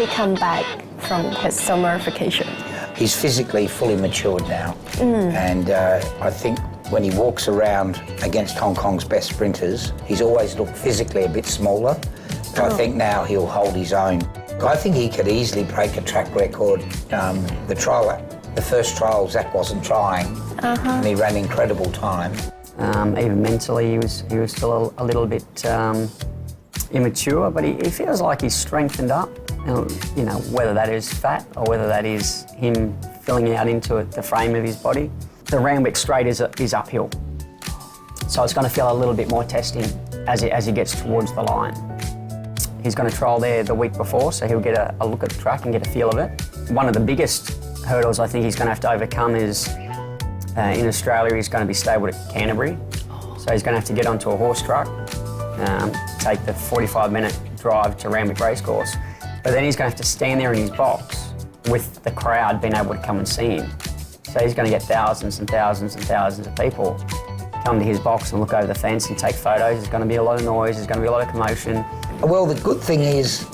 he come back from his summer vacation? He's physically fully matured now, and I think when he walks around against Hong Kong's best sprinters, he's always looked physically a bit smaller, but I think now he'll hold his own. I think he could easily break a track record. The first trial, Zach wasn't trying, and he ran incredible time. Even mentally, he was still a little bit immature, but he feels like he's strengthened up. You know, whether that is fat or whether that is him filling out into the frame of his body. The Randwick Straight is uphill, so it's going to feel a little bit more testing as he gets towards the line. He's going to trial there the week before, so he'll get a look at the track and get a feel of it. One of the biggest hurdles I think he's going to have to overcome is in Australia he's going to be stabled at Canterbury, so he's going to have to get onto a horse truck, take the 45-minute drive to Randwick Racecourse, but then he's going to have to stand there in his box with the crowd being able to come and see him. So he's going to get thousands and thousands and thousands of people come to his box and look over the fence and take photos. There's going to be a lot of noise, there's going to be a lot of commotion. Well, the good thing is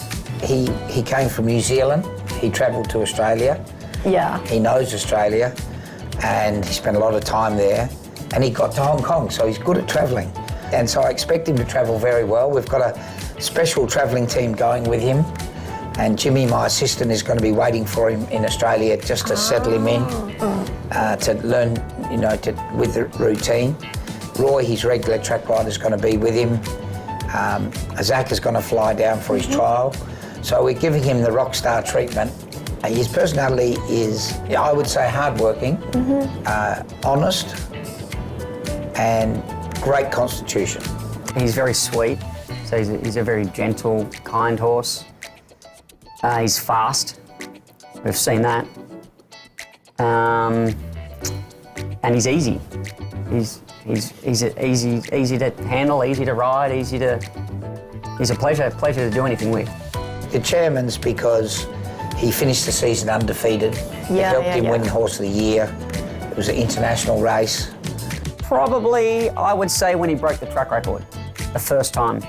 he came from New Zealand, he travelled to Australia. Yeah. He knows Australia, and he spent a lot of time there, and he got to Hong Kong, so he's good at travelling. And so I expect him to travel very well. We've got a special travelling team going with him, and Jimmy, my assistant, is going to be waiting for him in Australia just to settle him in, to learn, you know, with the routine. Roy, his regular track rider, is going to be with him. Zach is going to fly down for his trial. So we're giving him the rock star treatment. His personality is, I would say, hardworking, honest, and great constitution. He's very sweet, so he's a very gentle, kind horse. He's fast, we've seen that. And he's easy. He's easy to handle, easy to ride, he's a pleasure to do anything with. The chairman's because he finished the season undefeated. It helped him win Horse of the Year. It was an international race. Probably, I would say, when he broke the track record, the first time,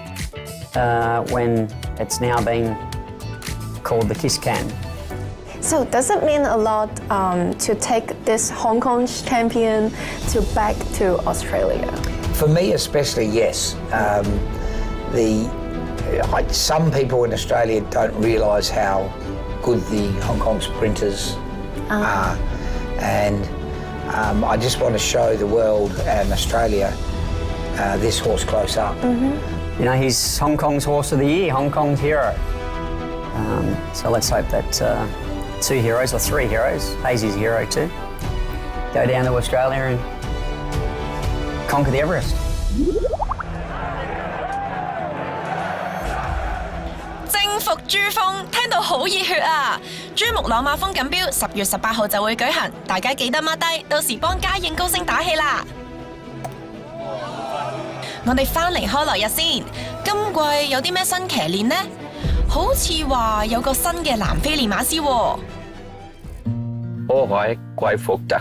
when it's now been called the Kiss Can. So does it mean a lot to take this Hong Kong champion back to Australia? For me especially, yes. Some people in Australia don't realise how good the Hong Kong sprinters are, and I just want to show the world and Australia this horse close up. You know, he's Hong Kong's Horse of the Year, Hong Kong's hero. So let's hope that two heroes, or three heroes, Hazy's a hero too, go down to Australia and conquer the Everest. 征服珠峰，聽到好熱血啊！珠穆朗瑪峰錦標10月18號就會舉行，大家記得 mark 低，到時幫嘉應高昇打氣啦！我哋翻嚟開來日先，今季有啲咩新騎練呢？好似話有個新嘅南非練馬師喎。我係貴福特。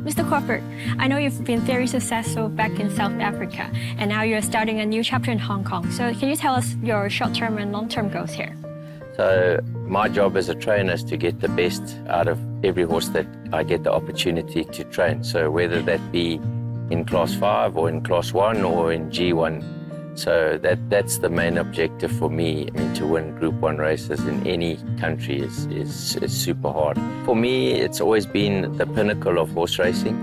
Mr. Probert, I know you've been very successful back in South Africa, and now you're starting a new chapter in Hong Kong. So can you tell us your short-term and long-term goals here? So my job as a trainer is to get the best out of every horse that I get the opportunity to train. So whether that be in Class 5 or in Class 1 or in G1. So that's the main objective for me. I mean, to win Group 1 races in any country is super hard. For me, it's always been the pinnacle of horse racing.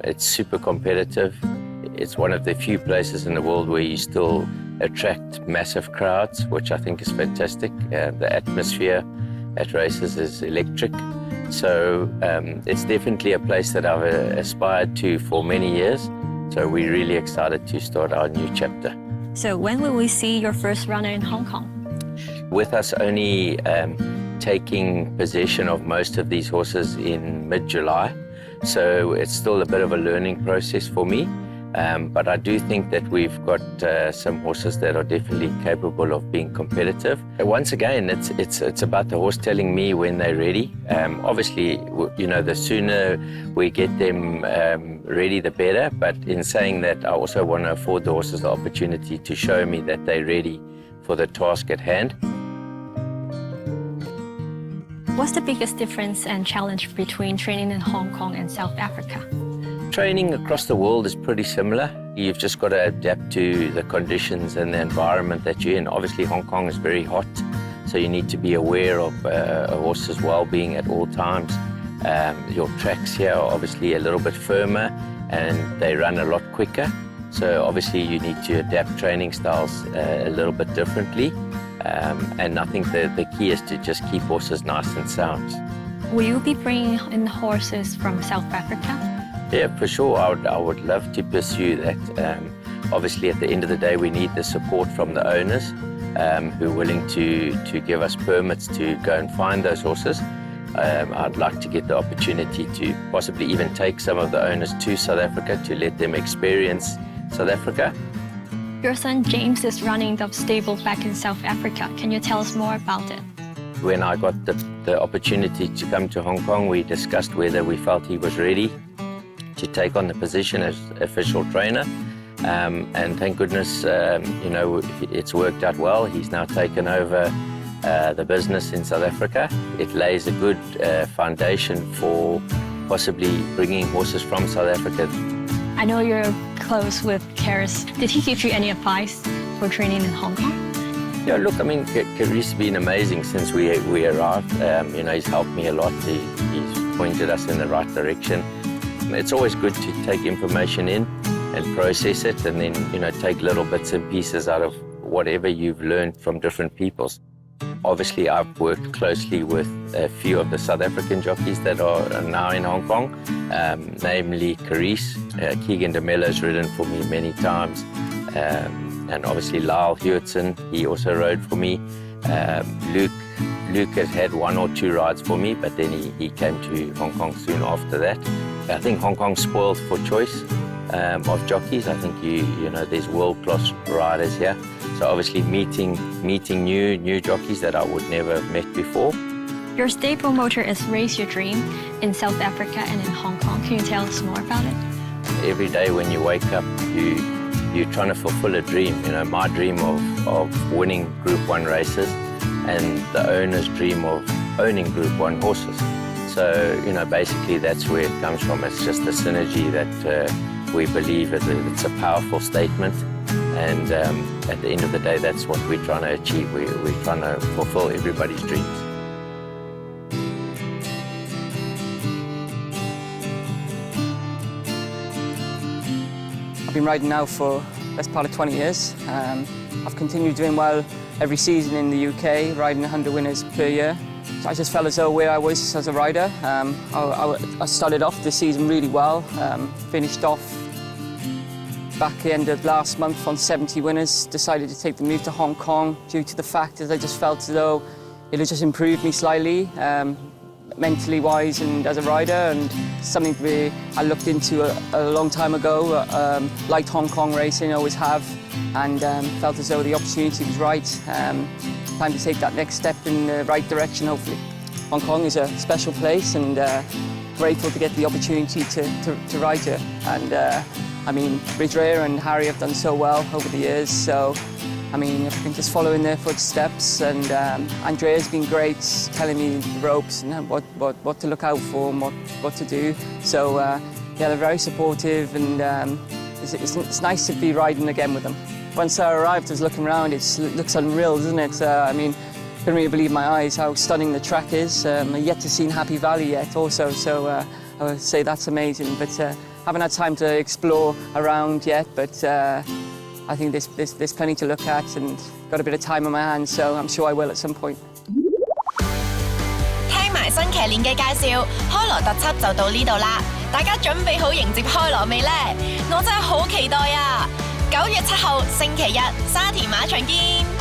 It's super competitive. It's one of the few places in the world where you still attract massive crowds, which I think is fantastic. The atmosphere at races is electric. So it's definitely a place that I've aspired to for many years. So we're really excited to start our new chapter. So when will we see your first runner in Hong Kong? With us only taking possession of most of these horses in mid-July, so it's still a bit of a learning process for me. But I do think that we've got some horses that are definitely capable of being competitive. Once again, it's about the horse telling me when they're ready. Obviously, the sooner we get them ready, the better. But in saying that, I also want to afford the horses the opportunity to show me that they're ready for the task at hand. What's the biggest difference and challenge between training in Hong Kong and South Africa? Training across the world is pretty similar. You've just got to adapt to the conditions and the environment that you're in. Obviously, Hong Kong is very hot, so you need to be aware of a horse's well-being at all times. Your tracks here are obviously a little bit firmer and they run a lot quicker. So obviously you need to adapt training styles a little bit differently. And I think the key is to just keep horses nice and sound. Will you be bringing in horses from South Africa? Yeah, for sure. I would love to pursue that. Obviously, at the end of the day, we need the support from the owners who are willing to give us permits to go and find those horses. I'd like to get the opportunity to possibly even take some of the owners to South Africa to let them experience South Africa. Your son James is running the stable back in South Africa. Can you tell us more about it? When I got the opportunity to come to Hong Kong, we discussed whether we felt he was ready to take on the position as official trainer. And thank goodness, it's worked out well. He's now taken over the business in South Africa. It lays a good foundation for possibly bringing horses from South Africa. I know you're close with Karis. Did he give you any advice for training in Hong Kong? Yeah, look, I mean, Karis has been amazing since we arrived. He's helped me a lot. He's pointed us in the right direction. It's always good to take information in and process it and then, take little bits and pieces out of whatever you've learned from different peoples. Obviously, I've worked closely with a few of the South African jockeys that are now in Hong Kong, namely Karis. Keegan de Mello's ridden for me many times. And obviously Lyle Hewitson, he also rode for me. Luke has had one or two rides for me, but then he came to Hong Kong soon after that. I think Hong Kong's spoiled for choice of jockeys. I think there's world-class riders here. So obviously meeting new jockeys that I would never have met before. Your stable motto is Race Your Dream in South Africa and in Hong Kong. Can you tell us more about it? Every day when you wake up, you're trying to fulfill a dream. My dream of winning Group 1 races and the owner's dream of owning Group 1 horses. So, basically that's where it comes from. It's just the synergy that we believe it's a powerful statement. And at the end of the day, that's what we're trying to achieve. We're trying to fulfill everybody's dreams. I've been riding now for the best part of 20 years. I've continued doing well every season in the UK, riding 100 winners per year. So I just felt as though where I was as a rider, I started off the season really well, finished off back at the end of last month on 70 winners, decided to take the move to Hong Kong due to the fact that I just felt as though it had just improved me slightly, mentally wise and as a rider, and something I looked into a long time ago, liked Hong Kong racing, always have, and felt as though the opportunity was right. Time to take that next step in the right direction, hopefully. Hong Kong is a special place, and grateful to get the opportunity to ride here. And I mean, Bridgera and Harry have done so well over the years, so I mean, if I can just follow in their footsteps, and Andrea's been great, telling me the ropes and what to look out for and what to do. So yeah, they're very supportive, and it's nice to be riding again with them. Once I arrived, I was looking around, it looks unreal, doesn't it? I mean, couldn't really believe my eyes how stunning the track is. I've yet to see Happy Valley yet also, so I would say that's amazing. But haven't had time to explore around yet, but I think there's plenty to look at, and got a bit of time on my hands, so I'm sure I will at some point. 聽埋新騎練嘅介紹，開羅特輯就到呢度啦！大家準備好迎接開羅未呢？我真係好期待啊！9月7號星期日，沙田馬場見！